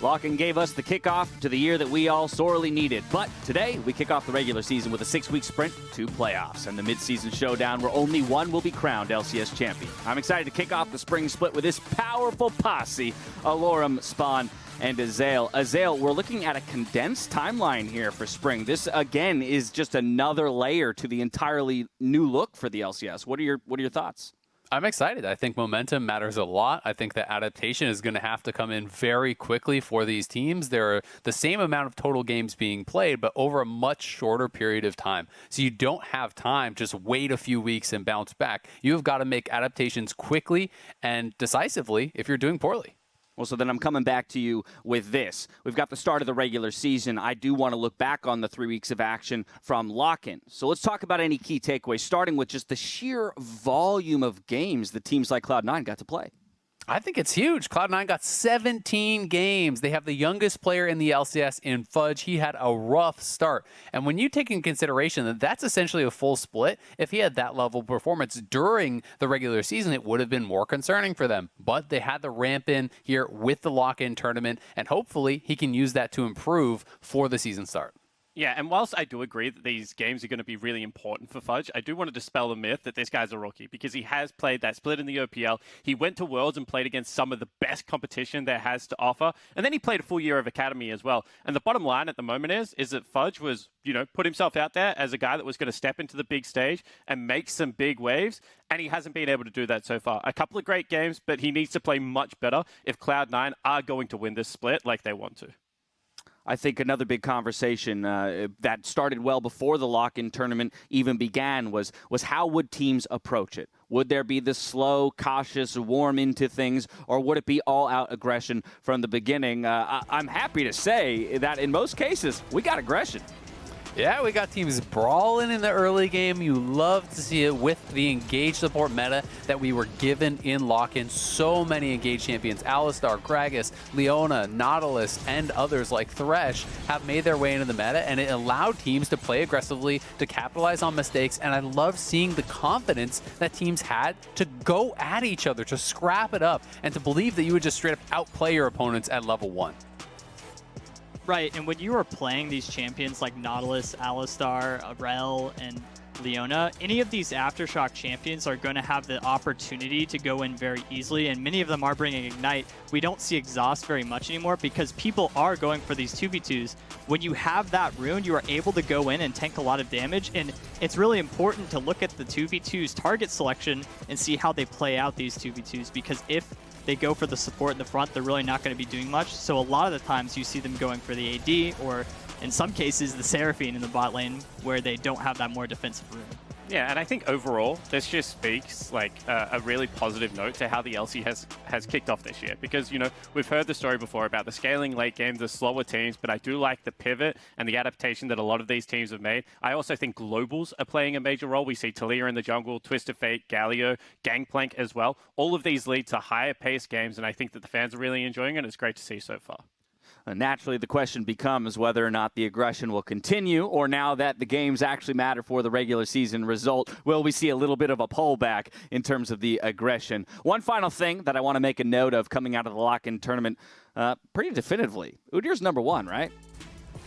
Lock-in gave us the kickoff to the year that we all sorely needed. But today, we kick off the regular season with a 6-week sprint to playoffs and the mid-season showdown where only one will be crowned LCS champion. I'm excited to kick off the spring split with this powerful posse, Alorum, Spawn, and Azael. Azael, we're looking at a condensed timeline here for spring. This, again, is just another layer to the entirely new look for the LCS. What are your thoughts? I'm excited. I think momentum matters a lot. I think that adaptation is going to have to come in very quickly for these teams. There are the same amount of total games being played, but over a much shorter period of time. So you don't have time, just wait a few weeks and bounce back. You've got to make adaptations quickly and decisively if you're doing poorly. Well, so then I'm coming back to you with this. We've got the start of the regular season. I do want to look back on the 3 weeks of action from lock-in. So let's talk about any key takeaways, starting with just the sheer volume of games that teams like Cloud9 got to play. I think it's huge. Cloud9 got 17 games. They have the youngest player in the LCS in Fudge. He had a rough start. And when you take in consideration that that's essentially a full split, if he had that level of performance during the regular season, it would have been more concerning for them. But they had the ramp in here with the lock-in tournament, and hopefully he can use that to improve for the season start. Yeah, and whilst I do agree that these games are going to be really important for Fudge, I do want to dispel the myth that this guy's a rookie because he has played that split in the OPL. He went to Worlds and played against some of the best competition there has to offer. And then he played a full year of Academy as well. And the bottom line at the moment is that Fudge was, put himself out there as a guy that was going to step into the big stage and make some big waves. And he hasn't been able to do that so far. A couple of great games, but he needs to play much better if Cloud9 are going to win this split like they want to. I think another big conversation that started well before the lock-in tournament even began was how would teams approach it? Would there be the slow, cautious, warm into things, or would it be all-out aggression from the beginning? I'm happy to say that in most cases, we got aggression. Yeah, we got teams brawling in the early game. You love to see it with the engaged support meta that we were given in lock-in. So many engaged champions, Alistar, Gragas, Leona, Nautilus, and others like Thresh have made their way into the meta, and it allowed teams to play aggressively, to capitalize on mistakes, and I love seeing the confidence that teams had to go at each other, to scrap it up, and to believe that you would just straight up outplay your opponents at level 1. Right, and when you are playing these champions like Nautilus, Alistar, Rel, and Leona, any of these Aftershock champions are going to have the opportunity to go in very easily, and many of them are bringing Ignite. We don't see Exhaust very much anymore because people are going for these 2v2s. When you have that rune, you are able to go in and tank a lot of damage, and it's really important to look at the 2v2's target selection and see how they play out these 2v2s, because if they go for the support in the front, they're really not going to be doing much. So a lot of the times you see them going for the AD, or in some cases the Seraphine in the bot lane, where they don't have that more defensive rune. Yeah, and I think overall, this just speaks like a really positive note to how the LC has kicked off this year. Because, we've heard the story before about the scaling late game, the slower teams, but I do like the pivot and the adaptation that a lot of these teams have made. I also think globals are playing a major role. We see Talia in the jungle, Twisted Fate, Galio, Gangplank as well. All of these lead to higher paced games, and I think that the fans are really enjoying it. It's great to see so far. Naturally, the question becomes whether or not the aggression will continue, or now that the games actually matter for the regular season result, will we see a little bit of a pullback in terms of the aggression? One final thing that I want to make a note of coming out of the lock-in tournament pretty definitively. Udyr's #1, right?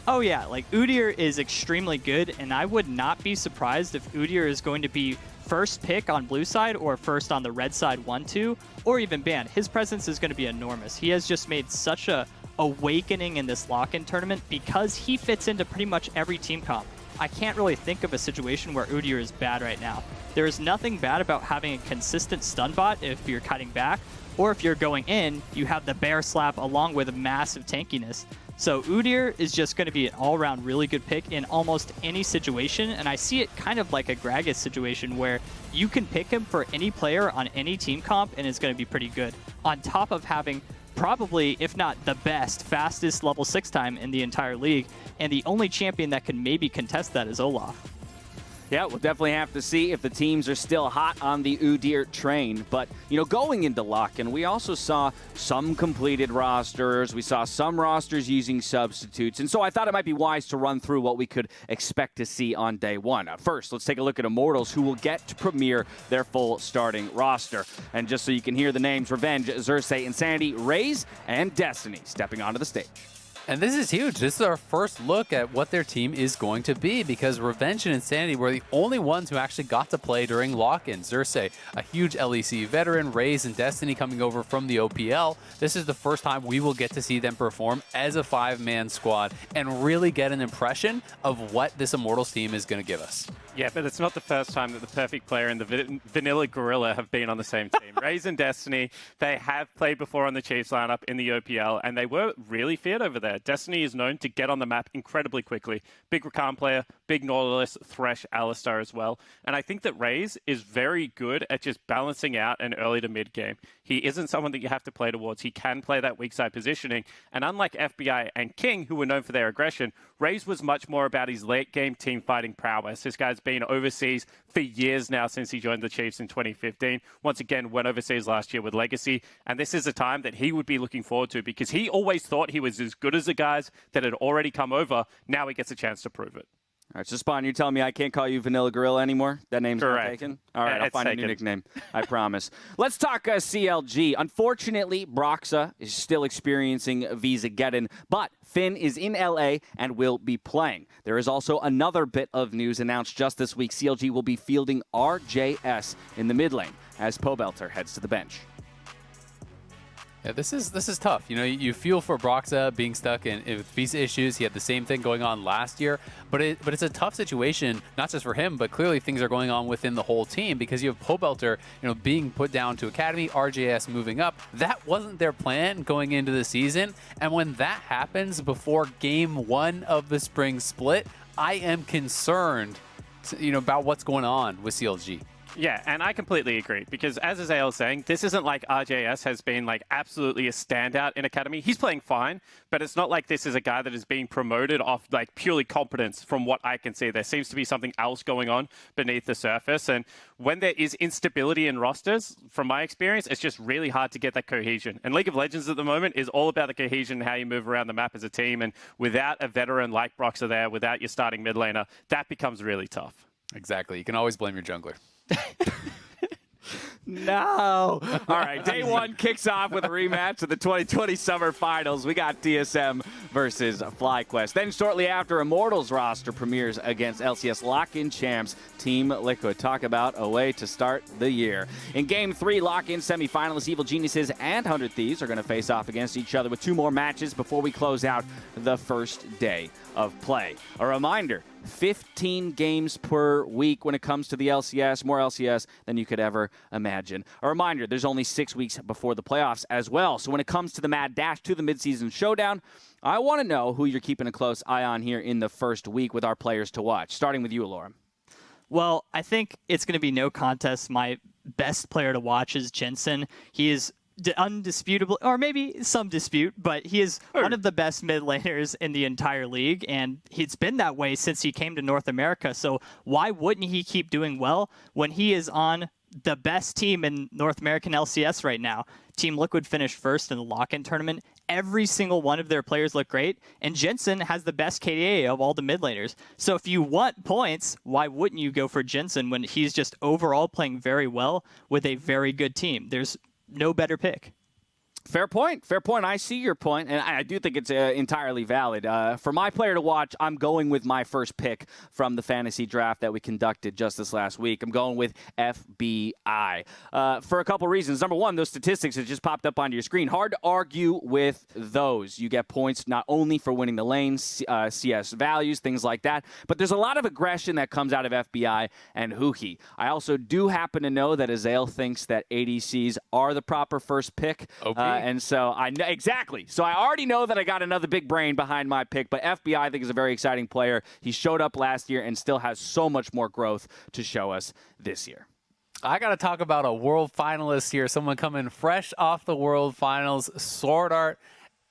Oh yeah, like Udyr is extremely good, and I would not be surprised if Udyr is going to be first pick on blue side or first on the red side 1-2, or even banned. His presence is going to be enormous. He has just made such a awakening in this lock-in tournament because he fits into pretty much every team comp. I can't really think of a situation where Udyr is bad right now. There is nothing bad about having a consistent stun bot if you're cutting back, or if you're going in, you have the bear slap along with a massive tankiness. So Udyr is just going to be an all-around really good pick in almost any situation, and I see it kind of like a Gragas situation where you can pick him for any player on any team comp and it's going to be pretty good. On top of having probably, if not the best, fastest level 6 time in the entire league, and the only champion that can maybe contest that is Olaf. Yeah, we'll definitely have to see if the teams are still hot on the Udyr train. But, going into lock-in, we also saw some completed rosters. We saw some rosters using substitutes. And so I thought it might be wise to run through what we could expect to see on day one. First, let's take a look at Immortals, who will get to premiere their full starting roster. And just so you can hear the names, Revenge, Xerxes, Insanity, Raze, and Destiny stepping onto the stage. And this is huge. This is our first look at what their team is going to be, because Revenge and Insanity were the only ones who actually got to play during lock-in. Xerxes, a huge LEC veteran, Raze and Destiny coming over from the OPL. This is the first time we will get to see them perform as a 5-man squad and really get an impression of what this Immortals team is going to give us. Yeah, but it's not the first time that the perfect player and the vanilla gorilla have been on the same team. Raze and Destiny, they have played before on the Chiefs lineup in the OPL, and they were really feared over there. Destiny is known to get on the map incredibly quickly. Big Rakan player, big Nautilus, Thresh, Alistar as well. And I think that Raze is very good at just balancing out an early to mid game. He isn't someone that you have to play towards. He can play that weak side positioning. And unlike FBI and King, who were known for their aggression, Raze was much more about his late game team fighting prowess. This guy's been overseas for years now since he joined the Chiefs in 2015. Once again, went overseas last year with Legacy. And this is a time that he would be looking forward to, because he always thought he was as good as the guys that had already come over. Now he gets a chance to prove it. All right, so Spawn, you're telling me I can't call you Vanilla Gorilla anymore? That name's Correct. not taken? All right, I'll It's find a taken. new nickname. I promise. Let's talk CLG. Unfortunately, Broxa is still experiencing Visa-geddon, but Finn is in LA and will be playing. There is also another bit of news announced just this week. CLG will be fielding RJS in the mid lane as Pobelter heads to the bench. Yeah, this is tough. You feel for Broxa being stuck in with visa issues. He had the same thing going on last year, but it's a tough situation, not just for him, but clearly things are going on within the whole team, because you have Pobelter, being put down to Academy, RJS moving up. That wasn't their plan going into the season, and when that happens before game 1 of the spring split, I am concerned, about what's going on with CLG. Yeah, and I completely agree, because as Azael was saying, this isn't like RJS has been like absolutely a standout in Academy. He's playing fine, but it's not like this is a guy that is being promoted off like purely competence from what I can see. There seems to be something else going on beneath the surface, and when there is instability in rosters, from my experience, it's just really hard to get that cohesion. And League of Legends at the moment is all about the cohesion and how you move around the map as a team, and without a veteran like Broxa there, without your starting mid laner, that becomes really tough. Exactly. You can always blame your jungler. No. All right, day one kicks off with a rematch of the 2020 Summer Finals. We got TSM versus FlyQuest. Then shortly after, Immortals roster premieres against LCS lock-in champs Team Liquid. Talk about a way to start the year. In Game 3, lock-in semifinalists Evil Geniuses and 100 Thieves are going to face off against each other with 2 more matches before we close out the first day of play. A reminder, 15 games per week when it comes to the LCS, more LCS than you could ever imagine. A reminder, there's only 6 weeks before the playoffs as well. So when it comes to the mad dash to the midseason showdown, I want to know who you're keeping a close eye on here in the first week with our players to watch. Starting with you, Laura. Well, I think it's going to be no contest. My best player to watch is Jensen. He is undisputable, or maybe some dispute, but he is one of the best mid laners in the entire league, and it's been that way since he came to North America. So why wouldn't he keep doing well when he is on the best team in North American LCS right now? Team Liquid finished first in the lock-in tournament. Every single one of their players look great, and Jensen has the best KDA of all the mid laners. So if you want points, why wouldn't you go for Jensen when he's just overall playing very well with a very good team? There's no better pick. Fair point. Fair point. I see your point, and I do think it's entirely valid. For my player to watch, I'm going with my first pick from the fantasy draft that we conducted just this last week. I'm going with FBI for a couple reasons. Number one, those statistics that just popped up onto your screen. Hard to argue with those. You get points not only for winning the lanes, CS values, things like that, but there's a lot of aggression that comes out of FBI and Huhi. I also do happen to know that Azael thinks that ADCs are the proper first pick. And so I know exactly. So I already know that I got another big brain behind my pick, but FBI I think is a very exciting player. He showed up last year and still has so much more growth to show us this year. I got to talk about a world finalist here, someone coming fresh off the world finals, Sword Art.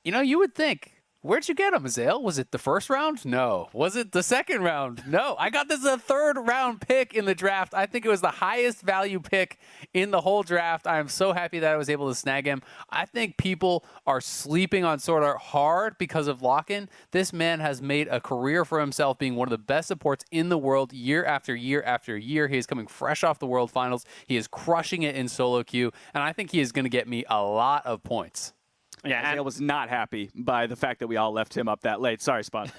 You would think Where'd you get him, Azale? Was it the first round? No. Was it the second round? No. I got this as a third-round pick in the draft. I think it was the highest value pick in the whole draft. I am so happy that I was able to snag him. I think people are sleeping on Sword Art hard because of lock-in. This man has made a career for himself being one of the best supports in the world year after year after year. He is coming fresh off the World Finals. He is crushing it in solo queue, and I think he is going to get me a lot of points. Yeah, I was not happy by the fact that we all left him up that late. Sorry, Spawn.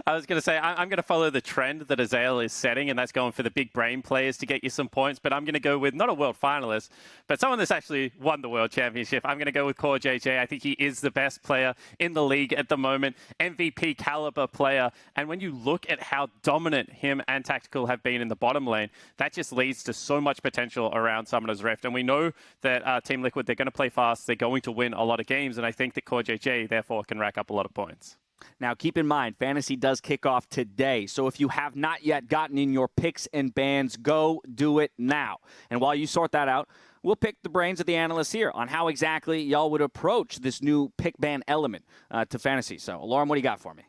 I was going to say, I'm going to follow the trend that Azale is setting, and that's going for the big brain players to get you some points. But I'm going to go with not a world finalist, but someone that's actually won the world championship. I'm going to go with Core JJ. I think he is the best player in the league at the moment, MVP caliber player. And when you look at how dominant him and Tactical have been in the bottom lane, that just leads to so much potential around Summoner's Rift. And we know that Team Liquid, they're going to play fast. They're going to win a lot of games. And I think that Core JJ, therefore, can rack up a lot of points. Now, keep in mind, Fantasy does kick off today. So if you have not yet gotten in your picks and bans, go do it now. And while you sort that out, we'll pick the brains of the analysts here on how exactly y'all would approach this new pick ban element to Fantasy. So, Lauren, what do you got for me?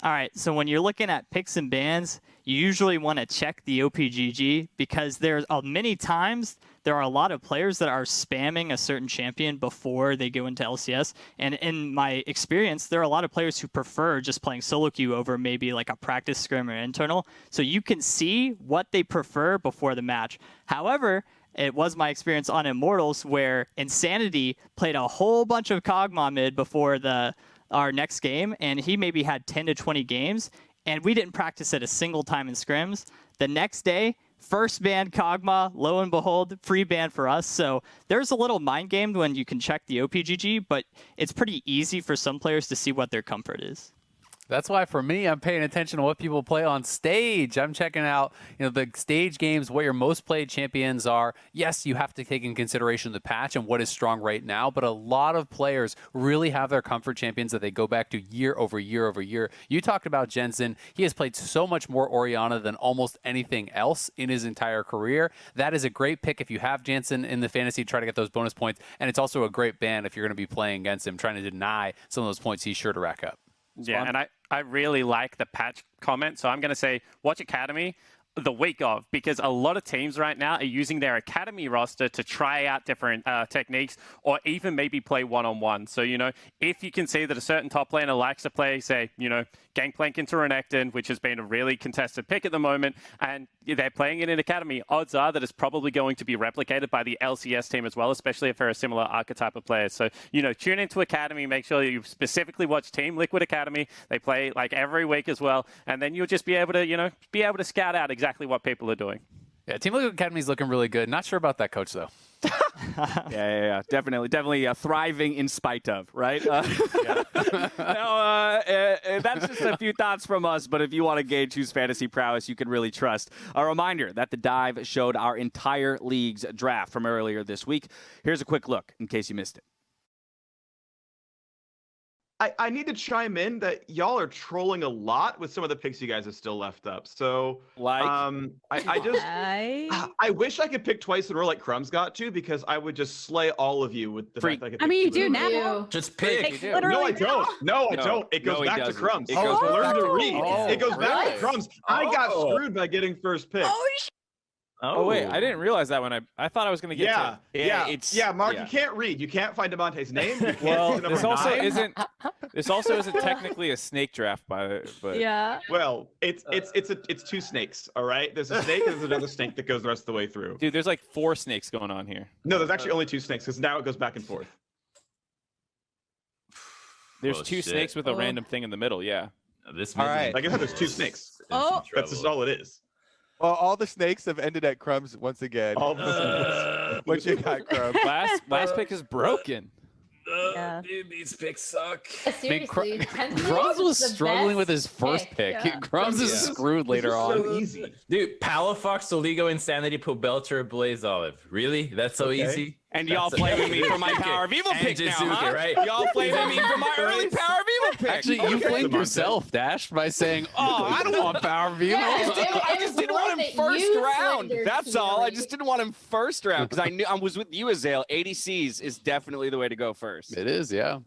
All right, so when you're looking at picks and bans, you usually want to check the OPGG because there's many times there are a lot of players that are spamming a certain champion before they go into LCS. And in my experience, there are a lot of players who prefer just playing solo queue over maybe like a practice scrim or internal. So you can see what they prefer before the match. However, it was my experience on Immortals where Insanity played a whole bunch of Kog'Maw mid before our next game, and he maybe had 10 to 20 games, and we didn't practice it a single time in scrims. The next day, first ban Kog'Maw, lo and behold, free ban for us. So there's a little mind game when you can check the OPGG, but it's pretty easy for some players to see what their comfort is. That's why, for me, I'm paying attention to what people play on stage. I'm checking out, the stage games, what your most played champions are. Yes, you have to take in consideration the patch and what is strong right now, but a lot of players really have their comfort champions that they go back to year over year over year. You talked about Jensen. He has played so much more Orianna than almost anything else in his entire career. That is a great pick if you have Jensen in the fantasy to try to get those bonus points, and it's also a great ban if you're going to be playing against him, trying to deny some of those points he's sure to rack up. Yeah, and I really like the patch comment, so I'm going to say watch Academy the week of, because a lot of teams right now are using their Academy roster to try out different techniques or even maybe play one-on-one. So, if you can see that a certain top laner likes to play, say, Gangplank into Renekton, which has been a really contested pick at the moment, and they're playing it in Academy, odds are that it's probably going to be replicated by the LCS team as well, especially if they're a similar archetype of player. So, tune into Academy, make sure you specifically watch Team Liquid Academy. They play like every week as well, and then you'll just be able to, scout out exactly what people are doing. Yeah, Team Liquid Academy is looking really good. Not sure about that coach, though. Yeah. Definitely thriving in spite of, right? That's just a few thoughts from us, but if you want to gauge whose fantasy prowess you can really trust. A reminder that the dive showed our entire league's draft from earlier this week. Here's a quick look in case you missed it. I need to chime in that y'all are trolling a lot with some of the picks you guys have still left up. So, I wish I could pick twice in a row like Crumbs got to, because I would just slay all of you with the fact that I could pick you two do in a row. now. Just pick. No, I don't. No, I don't. It goes back to Crumbs. It goes learn to read. It goes back to Crumbs. I got screwed by getting first pick. Oh wait, I didn't realize that when I thought I was going to get to it. Yeah, Mark, you can't read. You can't find Demonte's name. You can't Well, see the number this also isn't technically a snake draft, but Yeah. Well, it's two snakes. All right, there's a snake and there's another snake that goes the rest of the way through. Dude, there's like 4 snakes going on here. No, there's actually only 2 snakes because now it goes back and forth. There's 2 snakes with a random thing in the middle. Yeah. This All right. Like I said, there's 2 snakes. That's just all it is. Well, all the snakes have ended at Crumbs once again. All the snakes. What you got, Crumbs? Last pick is broken. Yeah. Dude, these picks suck. Seriously, Crumbs was struggling with his first pick. Yeah. Crumbs is screwed later on. So easy. Dude, Palafox, Soligo, Insanity, Pobelter, Blaze Olive. Really? That's so easy? And y'all play with me for my Power of Evil pick now, huh? Right? Y'all play with me for my early Power of Evil pick. Actually, you blamed yourself, Dash, by saying, I don't want Power of Evil. I just didn't want him first round. That's all. I just didn't want him first round because I knew I was with you, Azale. ADCs is definitely the way to go first. It is, yeah.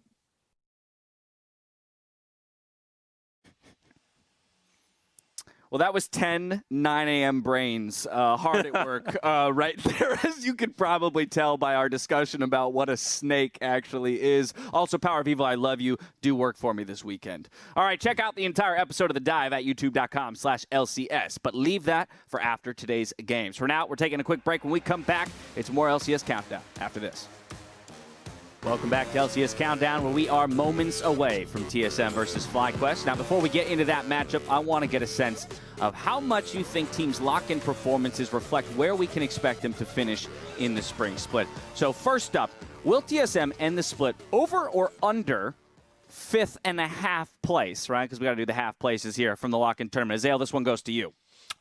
Well, that was 10 9 a.m. brains hard at work right there, as you could probably tell by our discussion about what a snake actually is. Also, Power of Evil, I love you. Do work for me this weekend. All right, check out the entire episode of The Dive at youtube.com/LCS, but leave that for after today's games. For now, we're taking a quick break. When we come back, it's more LCS Countdown after this. Welcome back to LCS Countdown, where we are moments away from TSM versus FlyQuest. Now, before we get into that matchup, I want to get a sense of how much you think teams' lock-in performances reflect where we can expect them to finish in the spring split. So first up, will TSM end the split over or under 5.5 place, right? Because we got to do the half places here from the lock-in tournament. Azale, this one goes to you.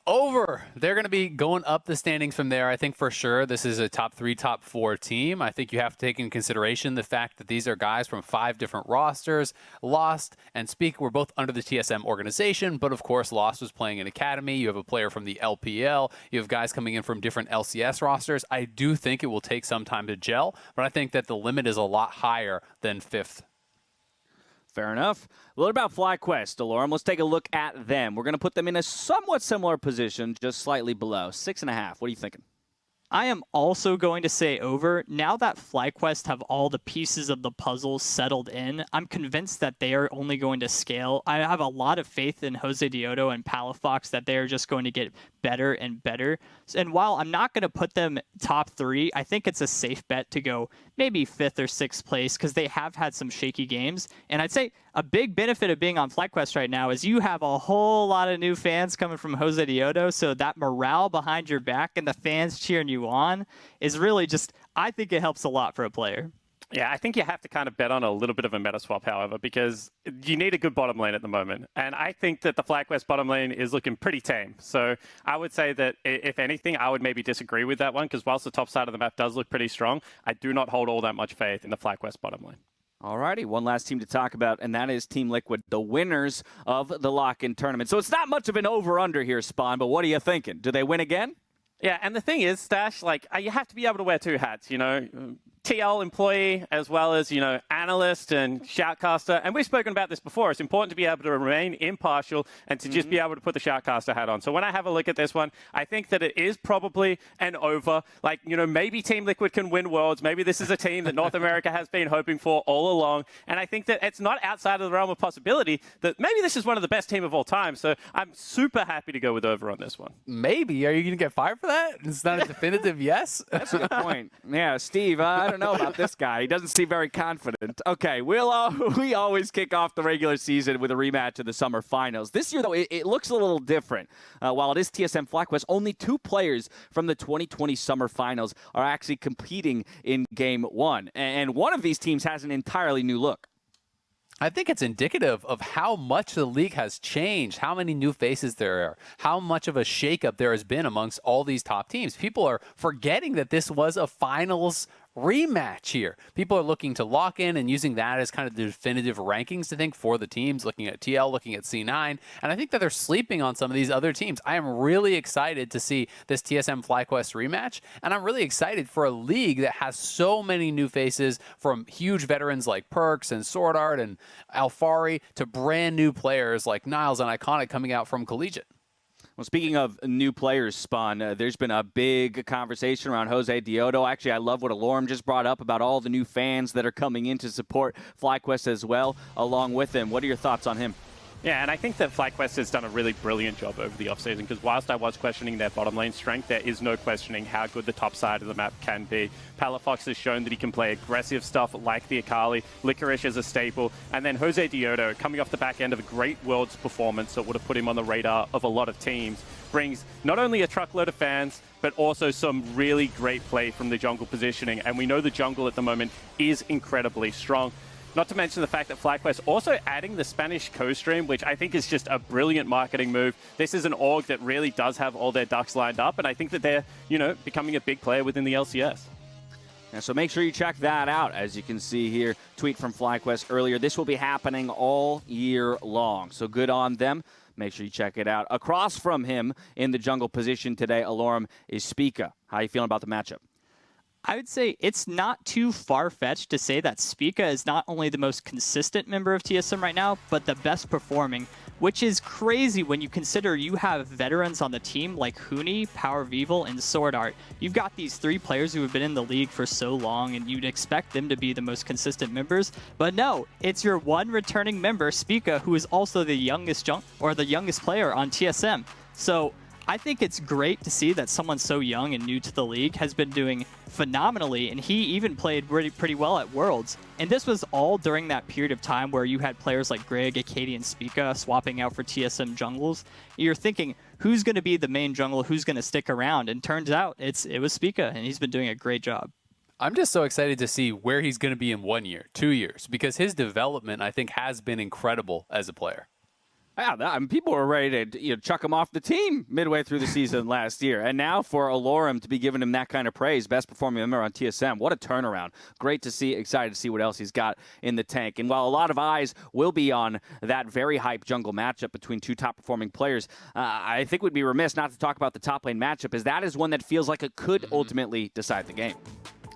Over. They're going to be going up the standings from there. I think for sure this is a top 3, top 4 team. I think you have to take into consideration the fact that these are guys from 5 different rosters. Lost and Speak were both under the TSM organization, but of course Lost was playing in Academy. You have a player from the LPL. You have guys coming in from different LCS rosters. I do think it will take some time to gel, but I think that the limit is a lot higher than 5th. Fair enough. What about FlyQuest, Alorum? Let's take a look at them. We're going to put them in a somewhat similar position, just slightly below. 6.5. What are you thinking? I am also going to say over. Now that FlyQuest have all the pieces of the puzzle settled in, I'm convinced that they are only going to scale. I have a lot of faith in Jose Diodo and Palafox that they are just going to get better and better. And while I'm not going to put them top 3, I think it's a safe bet to go maybe 5th or 6th place because they have had some shaky games. And I'd say a big benefit of being on FlyQuest right now is you have a whole lot of new fans coming from Jose Diodo, so that morale behind your back and the fans cheering you on is really just, I think it helps a lot for a player. Yeah, I think you have to kind of bet on a little bit of a meta swap, however, because you need a good bottom lane at the moment. And I think that the FlyQuest bottom lane is looking pretty tame. So I would say that, if anything, I would maybe disagree with that one, because whilst the top side of the map does look pretty strong, I do not hold all that much faith in the FlyQuest bottom lane. Alrighty, one last team to talk about, and that is Team Liquid, the winners of the lock-in tournament. So it's not much of an over-under here, Spawn, but what are you thinking? Do they win again? Yeah, and the thing is, Stash, like, you have to be able to wear 2 hats, you know, TL employee as well as, you know, analyst and shoutcaster. And we've spoken about this before. It's important to be able to remain impartial and to just be able to put the shoutcaster hat on. So when I have a look at this one, I think that it is probably an over. Like, you know, maybe Team Liquid can win Worlds. Maybe this is a team that North America has been hoping for all along. And I think that it's not outside of the realm of possibility that maybe this is one of the best team of all time. So I'm super happy to go with over on this one. Maybe. Are you going to get fired for that? It's not a definitive yes? That's a good point. Yeah, Steve, I don't know about this guy. He doesn't seem very confident. Okay, we always kick off the regular season with a rematch of the summer finals. This year, though, it looks a little different. While it is TSM FlyQuest, only 2 players from the 2020 summer finals are actually competing in Game 1. And one of these teams has an entirely new look. I think it's indicative of how much the league has changed, how many new faces there are, how much of a shakeup there has been amongst all these top teams. People are forgetting that this was a finals rematch here. People are looking to lock in and using that as kind of the definitive rankings, I think, for the teams, looking at TL, looking at C9, and I think that they're sleeping on some of these other teams. I am really excited to see this TSM FlyQuest rematch, and I'm really excited for a league that has so many new faces, from huge veterans like Perks and Sword Art and Alfari to brand new players like Niles and Iconic coming out from Collegiate. Well, speaking of new players, Spawn, there's been a big conversation around Jose Diodo. Actually, I love what Alorum just brought up about all the new fans that are coming in to support FlyQuest as well, along with him. What are your thoughts on him? Yeah, and I think that FlyQuest has done a really brilliant job over the offseason, because whilst I was questioning their bottom lane strength, there is no questioning how good the top side of the map can be. Palafox has shown that he can play aggressive stuff like the Akali, Licorice as a staple, and then Jose Diodo, coming off the back end of a great Worlds performance that would have put him on the radar of a lot of teams, brings not only a truckload of fans, but also some really great play from the jungle positioning. And we know the jungle at the moment is incredibly strong. Not to mention the fact that FlyQuest also adding the Spanish co-stream, which I think is just a brilliant marketing move. This is an org that really does have all their ducks lined up, and I think that they're, you know, becoming a big player within the LCS. Yeah, so make sure you check that out. As you can see here, tweet from FlyQuest earlier. This will be happening all year long, so good on them. Make sure you check it out. Across from him in the jungle position today, Alorum, is Spica. How are you feeling about the matchup? I would say it's not too far-fetched to say that Spica is not only the most consistent member of TSM right now, but the best performing. which is crazy when you consider you have veterans on the team like Huni, Power of Evil, and Sword Art. You've got these 3 players who have been in the league for so long, and you'd expect them to be the most consistent members. But no, it's your one returning member, Spica, who is also the youngest player on TSM. So I think it's great to see that someone so young and new to the league has been doing phenomenally, and he even played pretty well at Worlds. And this was all during that period of time where you had players like Greg, Akadi, and Spica swapping out for TSM jungles. You're thinking, who's going to be the main jungle, who's going to stick around? And turns out it was Spica, and he's been doing a great job. I'm just so excited to see where he's going to be in 1 year, 2 years, because his development, I think, has been incredible as a player. Yeah, people were ready to chuck him off the team midway through the season last year. And now for Alorum to be giving him that kind of praise, best performing member on TSM, what a turnaround. Great to see, excited to see what else he's got in the tank. And while a lot of eyes will be on that very hype jungle matchup between 2 top-performing players, I think we'd be remiss not to talk about the top lane matchup, as that is one that feels like it could ultimately decide the game.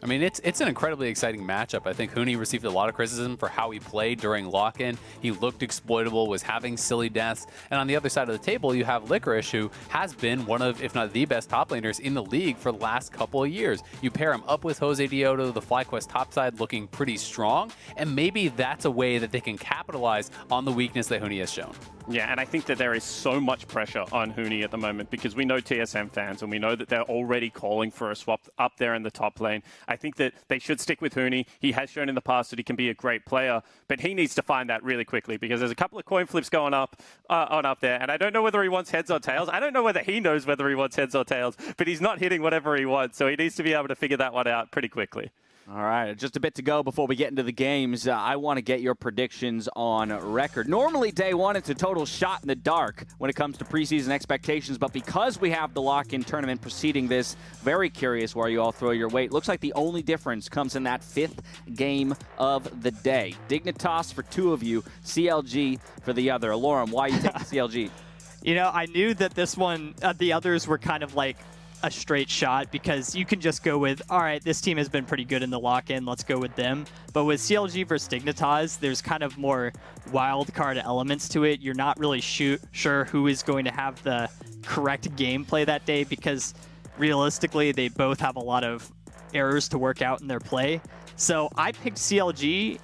I mean, it's an incredibly exciting matchup. I think Huni received a lot of criticism for how he played during lock-in. He looked exploitable, was having silly deaths. And on the other side of the table, you have Licorice, who has been one of, if not the best top laners in the league for the last couple of years. You pair him up with Jose Dioto, the FlyQuest topside looking pretty strong, and maybe that's a way that they can capitalize on the weakness that Huni has shown. Yeah, and I think that there is so much pressure on Huni at the moment because we know TSM fans and we know that they're already calling for a swap up there in the top lane. I think that they should stick with Huni. He has shown in the past that he can be a great player, but he needs to find that really quickly because there's a couple of coin flips going up there, and I don't know whether he wants heads or tails. I don't know whether he knows whether he wants heads or tails, but he's not hitting whatever he wants, so he needs to be able to figure that one out pretty quickly. All right, just a bit to go before we get into the games. I want to get your predictions on record. Normally, day one, it's a total shot in the dark when it comes to preseason expectations, but because we have the lock-in tournament preceding this, very curious where you all throw your weight. Looks like the only difference comes in that 5th game of the day. Dignitas for 2 of you, CLG for the other. Alorum, why are you taking CLG? You know, I knew that this one, the others were kind of like a straight shot because you can just go with, all right, this team has been pretty good in the lock-in, let's go with them. But with CLG versus Dignitas, there's kind of more wild card elements to it. You're not really sure who is going to have the correct gameplay that day because realistically, they both have a lot of errors to work out in their play. So I picked CLG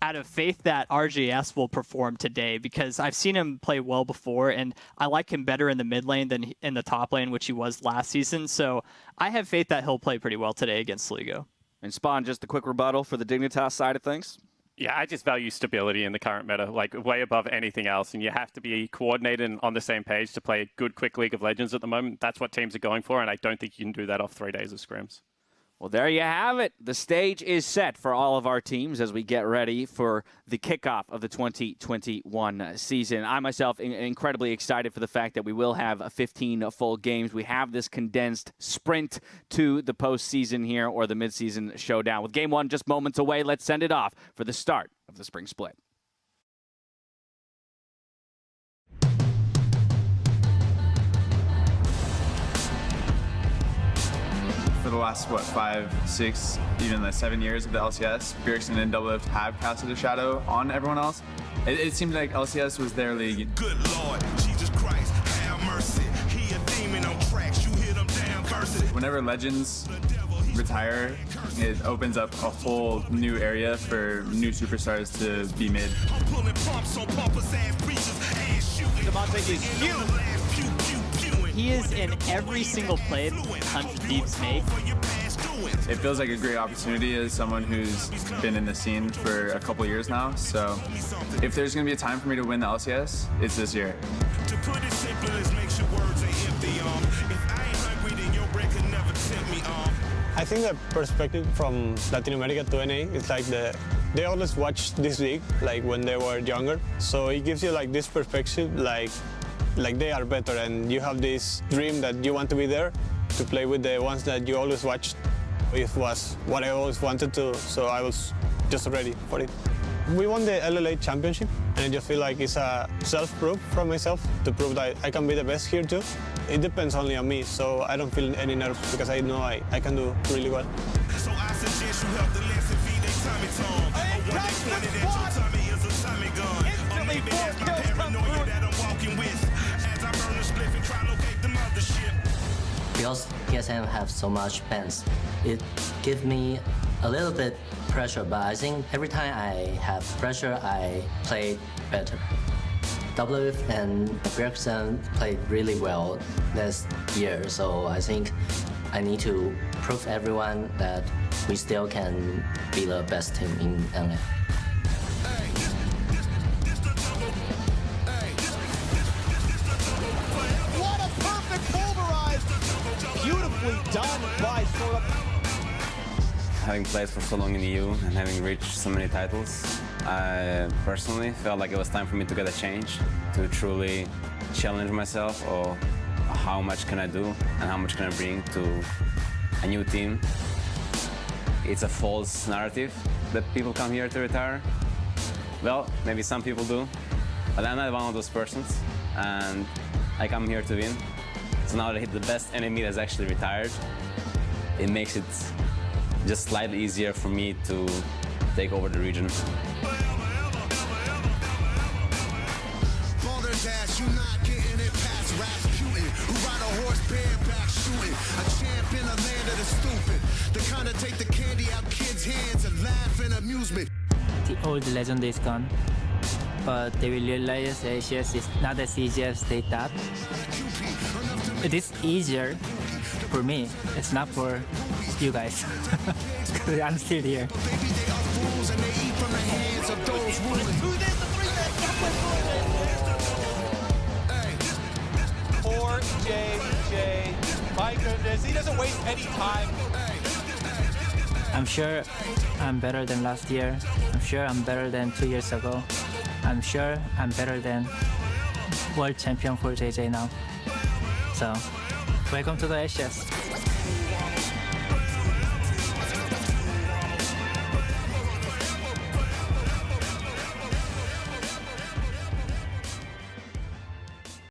out of faith that RJS will perform today because I've seen him play well before and I like him better in the mid lane than in the top lane, which he was last season. So I have faith that he'll play pretty well today against Sligo. And Spawn, just a quick rebuttal for the Dignitas side of things. Yeah, I just value stability in the current meta, like way above anything else. And you have to be coordinated and on the same page to play a good, quick League of Legends at the moment. That's what teams are going for, and I don't think you can do that off 3 days of scrims. Well, there you have it. The stage is set for all of our teams as we get ready for the kickoff of the 2021 season. I myself am incredibly excited for the fact that we will have 15 full games. We have this condensed sprint to the postseason here, or the midseason showdown. With game 1 just moments away, let's send it off for the start of the spring split. For the last, 5, 6, even 7 years of the LCS, Bjergsen and Doublelift have casted a shadow on everyone else. It seems like LCS was their league. Good Lord, Jesus Christ, have mercy. He a demon on tracks, you hear them damn verses. Whenever Legends retire, it opens up a whole new area for new superstars to be mid. I'm pulling pumps on pompous ass preachers and shooting. Devontae is huge. He is in every single play that 100 Thieves make. It feels like a great opportunity as someone who's been in the scene for a couple years now. So if there's going to be a time for me to win the LCS, it's this year. To put it simply, let's make sure words ain't empty. If I ain't hungry, then your bread can never tempt me. I think the perspective from Latin America to NA is like they always watched this league like when they were younger. So it gives you like this perspective, like they are better, and you have this dream that you want to be there to play with the ones that you always watched. It was what I always wanted to, so I was just ready for it. We won the LLA championship, and I just feel like it's a self-proof from myself to prove that I can be the best here too. It depends only on me, so I don't feel any nerves because I know I can do really well. So I suggest you help the lesson feed they Tommy Tom. Or when they pointed at your tummy is a Tommy gun. Or maybe that's my paranoia that I'm working with. As I burn the spliff and try to locate the mothership. Because TSM have so much fans, it gives me a little bit pressure, but I think every time I have pressure, I play better. WF and Bjergsen played really well last year, so I think I need to prove everyone that we still can be the best team in NA. What a perfect pulverize! Beautifully done by Sora. Having played for so long in EU and having reached so many titles, I personally felt like it was time for me to get a change, to truly challenge myself or how much can I do and how much can I bring to a new team. It's a false narrative that people come here to retire. Well, maybe some people do, but I'm not one of those persons, and I come here to win. So now that the best enemy has actually retired, it makes it just slightly easier for me to take over the region. You not getting it past Rasputin, who ride a horse bareback shooting. A champ in a land of the stupid. The kind of take the candy out kids' hands and laugh in amusement. The old legend is gone, but they will realize LCS is not as easy as they thought. It is easier for me. It's not for you guys. I'm still here. Poor JJ. My goodness, he doesn't waste any time. I'm sure I'm better than last year. I'm sure I'm better than 2 years ago. I'm sure I'm better than world champion for JJ now. So, welcome to the LCS.